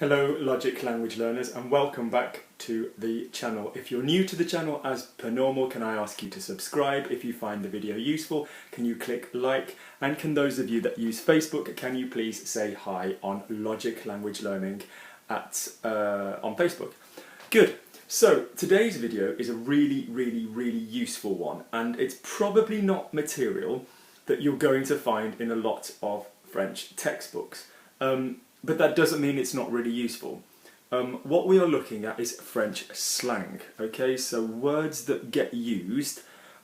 Hello Logic Language Learners and welcome back to the channel. If you're new to the channel, as per normal, can I ask you to subscribe? If you find the video useful, can you click like? And can those of you that use Facebook, can you please say hi on Logic Language Learning on Facebook? Good. So today's video is a really useful one, and it's probably not material that you're going to find in a lot of French textbooks. But that doesn't mean it's not really useful. What we are looking at is French slang, okay? So words that get used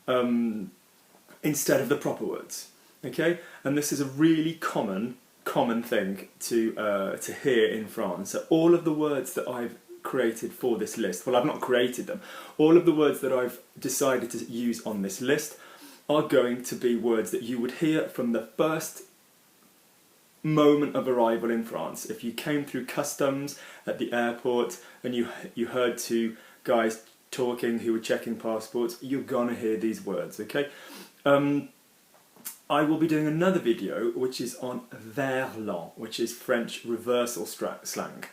instead of the proper words, okay? And this is a really common thing to hear in France. So all of the words that I've created for this list, well, I've not created them, all of the words that I've decided to use on this list are going to be words that you would hear from the first moment of arrival in France. If you came through customs at the airport and you heard two guys talking who were checking passports, you're gonna hear these words, okay? I will be doing another video which is on verlan, which is French reversal slang,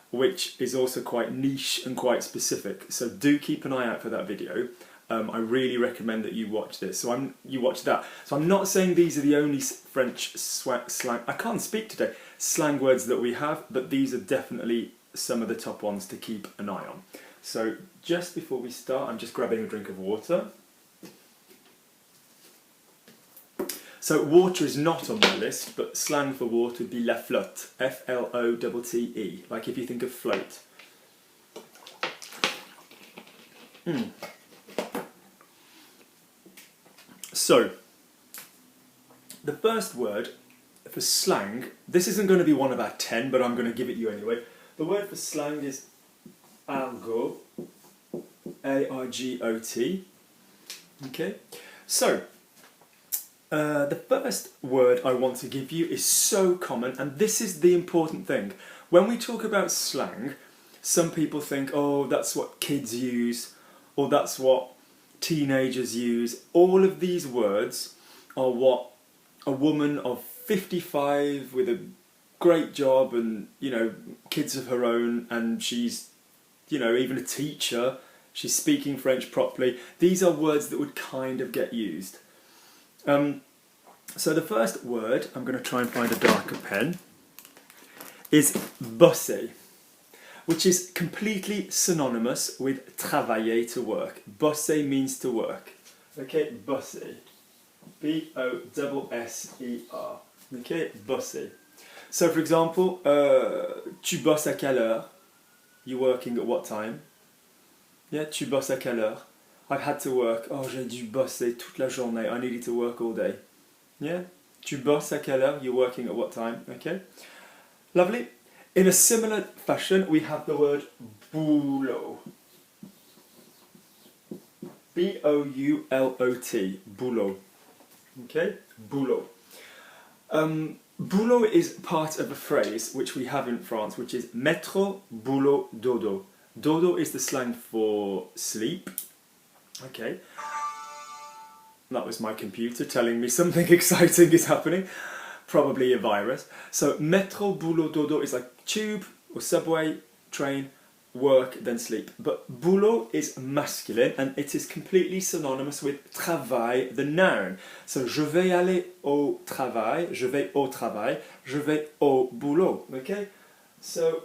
which is also quite niche and quite specific, so do keep an eye out for that video. I really recommend that you watch this. You watch that. So I'm not saying these are the only French slang. I can't speak today. Slang words that we have, but these are definitely some of the top ones to keep an eye on. So just before we start, I'm just grabbing a drink of water. So water is not on my list, but slang for water would be la flotte, F-L-O-T-T-E, like if you think of float. So, the first word for slang, this isn't going to be one of our 10, but I'm going to give it you anyway. The word for slang is argot, A-R-G-O-T. Okay, so the first word I want to give you is so common, and this is the important thing. When we talk about slang, some people think, oh, that's what kids use, or that's what teenagers use. All of these words are what a woman of 55 with a great job and, you know, kids of her own, and she's, you know, even a teacher, she's speaking French properly. These are words that would kind of get used. So the first word, I'm going to try and find a darker pen, is bosse, which is completely synonymous with travailler, to work. Bosse means to work. Okay, bosse. B-O-S-S-E-R. Okay, bosse. So for example, tu bosses à quelle heure? You're working at what time? Yeah, tu bosses à quelle heure? I've had to work. Oh, j'ai dû bosser toute la journée. I needed to work all day. Yeah, tu bosses à quelle heure? You're working at what time? Okay, lovely. In a similar fashion, we have the word Boulot. B-O-U-L-O-T. Boulot. Okay? Boulot. Boulot is part of a phrase which we have in France, which is mettre, boulot, dodo. Dodo is the slang for sleep. Okay. That was my computer telling me something exciting is happening. Probably a virus. So metro, boulot, dodo is like tube or subway, train, work, then sleep. But boulot is masculine and it is completely synonymous with travail, the noun. So je vais aller au travail, je vais au travail, je vais au boulot. Okay? So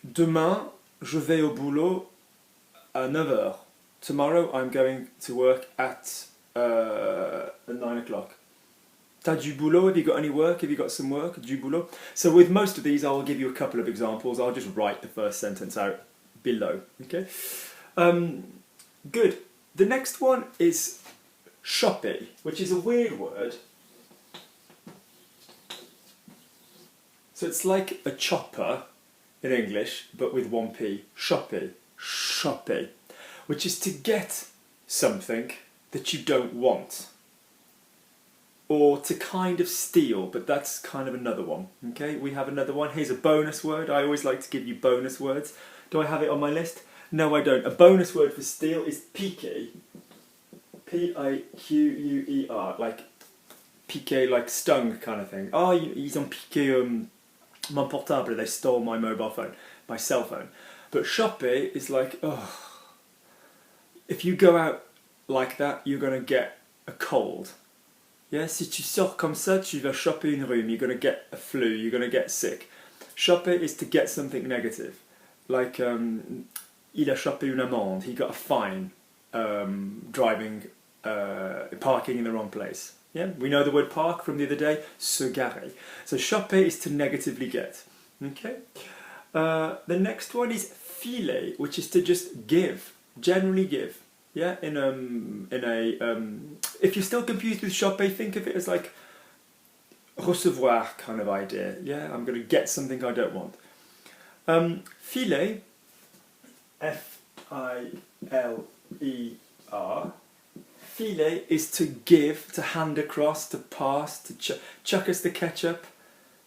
demain, je vais au boulot à 9 heures. Tomorrow I'm going to work at 9 o'clock. T'as du boulot? Have you got any work? Have you got some work? Du boulot? So with most of these, I'll give you a couple of examples. I'll just write the first sentence out below. Okay. Good. The next one is choper, which is a weird word. So it's like a chopper in English, but with one P. Choper. Choper. Which is to get something that you don't want. Or to kind of steal, but that's kind of another one. Okay, we have another one. Here's a bonus word. I always like to give you bonus words. Do I have it on my list? No, I don't. A bonus word for steal is piquer. P-I-Q-U-E-R, like piqué, like stung kind of thing. Oh, ils ont piqué Mon portable, they stole my mobile phone, my cell phone. But choper is like, oh, if you go out like that, you're going to get a cold. Yeah, si tu sors comme ça, tu vas choper une rhume, you're going to get a flu, you're going to get sick. Choper is to get something negative. Like, il a chopé une amende, he got a fine, parking in the wrong place. Yeah, we know the word park from the other day, se garer. So choper is to negatively get. Okay. The next one is filer, which is to just give, generally give. Yeah, if you're still confused with choper, think of it as like recevoir kind of idea. Yeah, I'm going to get something I don't want. Filer, F-I-L-E-R. Filer is to give, to hand across, to pass, to chuck us the ketchup.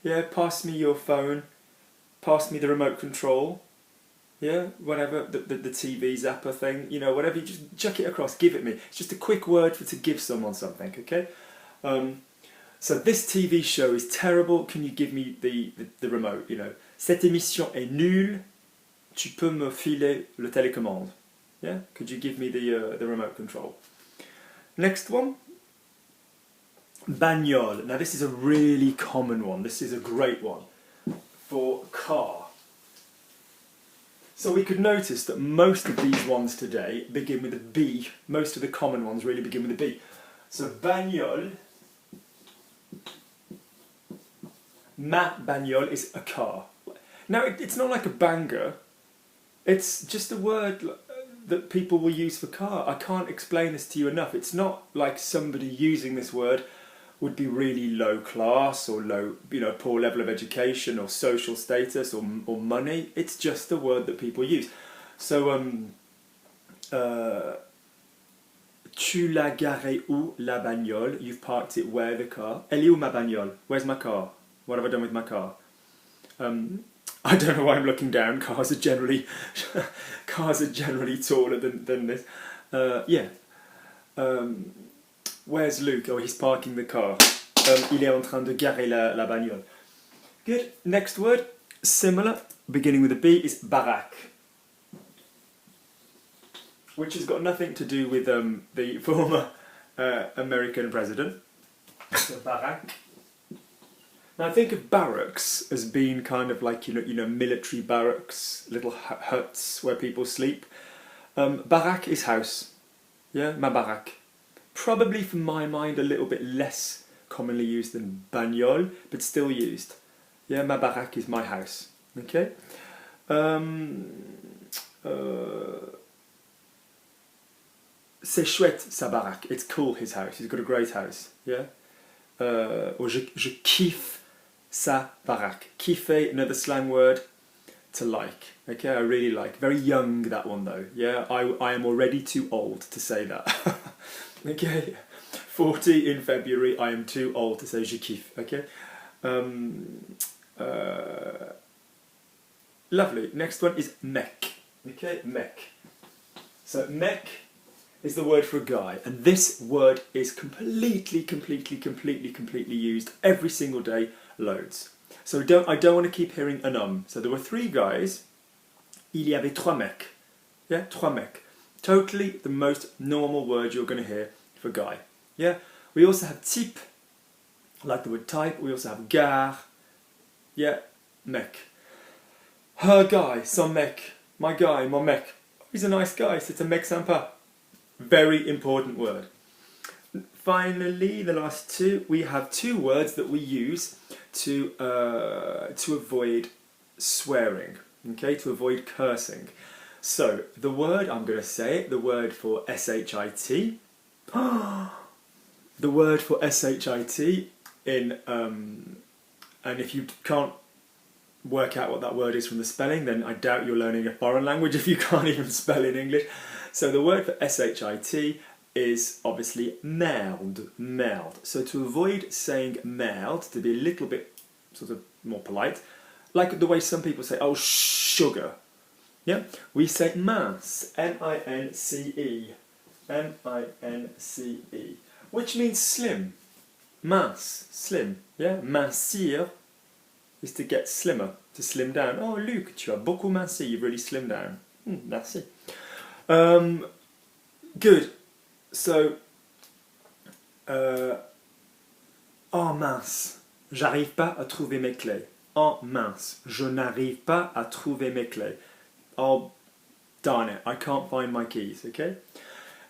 Yeah, pass me your phone. Pass me the remote control. Yeah, whatever, the TV zapper thing, you know, whatever, you just chuck it across, give it me. It's just a quick word for to give someone something, okay? So this TV show is terrible, can you give me the remote, you know? Cette émission est nulle, tu peux me filer le télécommande. Yeah, could you give me the remote control? Next one, Bagnole. Now this is a really common one, this is a great one for car. So we could notice that most of these ones today begin with a B. Most of the common ones really begin with a B. So bagnole, ma bagnole is a car. Now it's not like a banger, it's just a word that people will use for car. I can't explain this to you enough. It's not like somebody using this word would be really low class or low, you know, poor level of education or social status or money. It's just a word that people use. So, tu l'as garée où la bagnole? You've parked it where, the car? Elle est où ma bagnole? Where's my car? What have I done with my car? I don't know why I'm looking down. Cars are generally taller than this. Yeah. Where's Luke? Oh, he's parking the car. Il est en train de garer la bagnole. Good. Next word, similar, beginning with a B, is Baraque, which has got nothing to do with the former American president. So Baraque. Now I think of barracks as being kind of like, you know, military barracks, little huts where people sleep. Baraque is house. Yeah, ma baraque. Probably, from my mind, a little bit less commonly used than bagnole, but still used. Yeah, ma baraque is my house. Okay. C'est chouette sa baraque. It's cool, his house. He's got a great house. Yeah. Or je kiffe sa baraque. Kiffer, another slang word, to like. Okay, I really like. Very young, that one though. Yeah, I am already too old to say that. Okay, 40 in February, I am too old to say je kiffe, okay? Lovely, next one is mec, okay, mec. So mec is the word for a guy, and this word is completely used every single day, loads. So I don't want to keep hearing an. So there were 3 guys, il y avait trois mecs, yeah, trois mecs. Totally the most normal word you're going to hear for guy. Yeah. We also have type, like the word type. We also have gare. Yeah. Mec. Her guy, son mec. My guy, mon mec. He's a nice guy. C'est un mec sympa. Very important word. Finally, the last 2. We have 2 words that we use to avoid swearing. Okay, to avoid cursing. So, the word, I'm going to say it, the word for S-H-I-T. The word for S-H-I-T in, and if you can't work out what that word is from the spelling, then I doubt you're learning a foreign language if you can't even spell in English. So the word for S-H-I-T is obviously merde, merde. So to avoid saying merde, to be a little bit sort of more polite, like the way some people say, oh, sugar. Yeah, we say mince, M-I-N-C-E, M-I-N-C-E, which means slim, mince, slim, yeah, mincir, is to get slimmer, to slim down. Oh, Luc, tu as beaucoup minci, you've really slimmed down. Merci. Good. So, oh mince, j'arrive pas à trouver mes clés. Oh mince, je n'arrive pas à trouver mes clés. Oh, darn it, I can't find my keys, okay?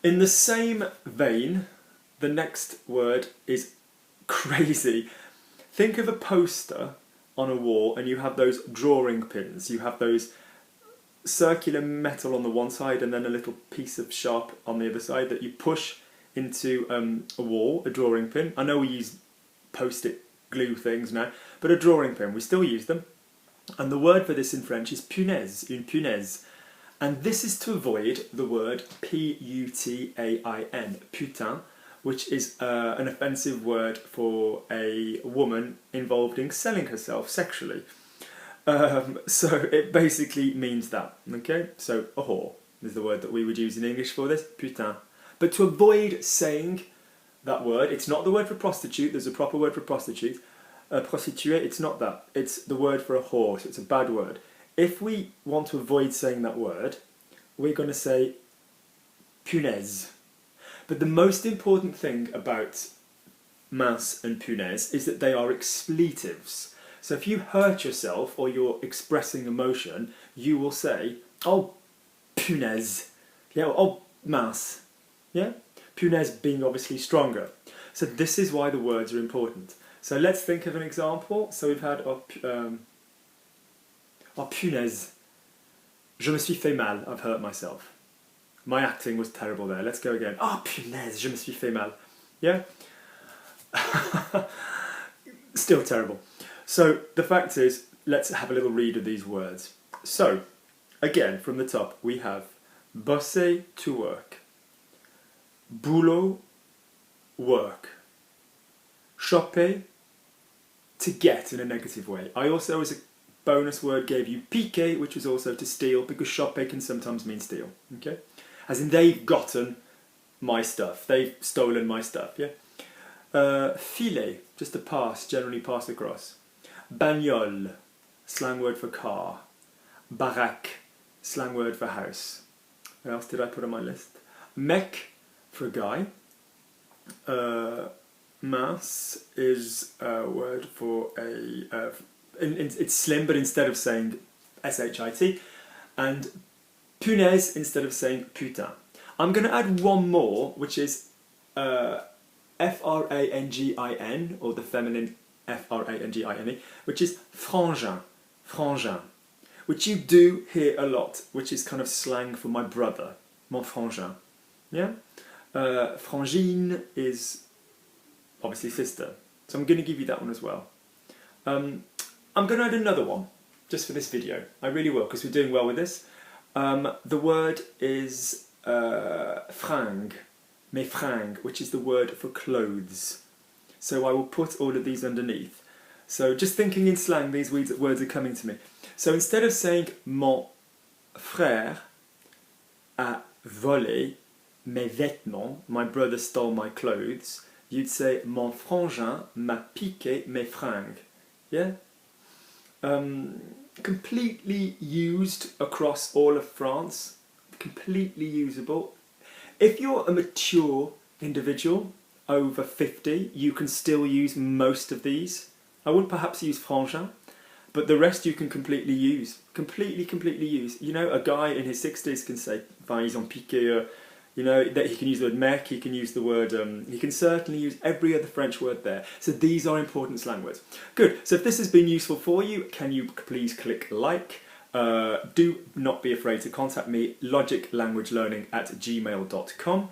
In the same vein, the next word is crazy. Think of a poster on a wall and you have those drawing pins. You have those circular metal on the one side and then a little piece of sharp on the other side that you push into a wall, a drawing pin. I know we use post-it glue things now, but a drawing pin, we still use them. And the word for this in French is punaise, une punaise. And this is to avoid the word P-U-T-A-I-N, putain, which is an offensive word for a woman involved in selling herself sexually. So it basically means that, okay? So a whore is the word that we would use in English for this, putain. But to avoid saying that word, it's not the word for prostitute, there's a proper word for prostitute. Prostituée, it's not that, it's the word for a whore, so it's a bad word. If we want to avoid saying that word, we're going to say punaise. But the most important thing about mince and punaise is that they are expletives. So if you hurt yourself or you're expressing emotion, you will say, oh, punaise. Yeah, oh, mince. Yeah? Punaise being obviously stronger. So this is why the words are important. So let's think of an example. So we've had, oh punaise. Je me suis fait mal. I've hurt myself. My acting was terrible there. Let's go again. Oh punaise, je me suis fait mal. Yeah? Still terrible. So the fact is, let's have a little read of these words. So, again, from the top, we have bosse, to work. Boulot, work. Choper, to get in a negative way. I also, as a bonus word, gave you piquer, which was also to steal, because choper can sometimes mean steal. Okay? As in, they've gotten my stuff. They've stolen my stuff, yeah? Filer, just to pass, generally pass across. Bagnole, slang word for car. Baraque, slang word for house. What else did I put on my list? Mec, for a guy. Mince is a word for a... it's slim, but instead of saying S-H-I-T. And punaise instead of saying putain. I'm going to add one more, which is F-R-A-N-G-I-N, or the feminine F-R-A-N-G-I-N-E, which is frangin, frangin, which you do hear a lot, which is kind of slang for my brother, mon frangin. Yeah? Frangine is obviously sister, so I'm going to give you that one as well. I'm going to add another one, just for this video. I really will, because we're doing well with this. The word is fringue, mes fringues, which is the word for clothes. So I will put all of these underneath. So just thinking in slang, these words are coming to me. So instead of saying mon frère a volé mes vêtements, my brother stole my clothes, you'd say mon frangin m'a piqué mes fringues. Yeah? Completely used across all of France. Completely usable. If you're a mature individual, over 50, you can still use most of these. I would perhaps use frangin, but the rest you can completely use. Completely use. You know, a guy in his 60s can say, ils ont piqué, you know, that he can use the word mec, he can use the word, he can certainly use every other French word there. So these are important slang words. Good, so if this has been useful for you, can you please click like? Do not be afraid to contact me, logiclanguagelearning@gmail.com.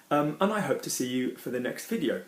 And I hope to see you for the next video.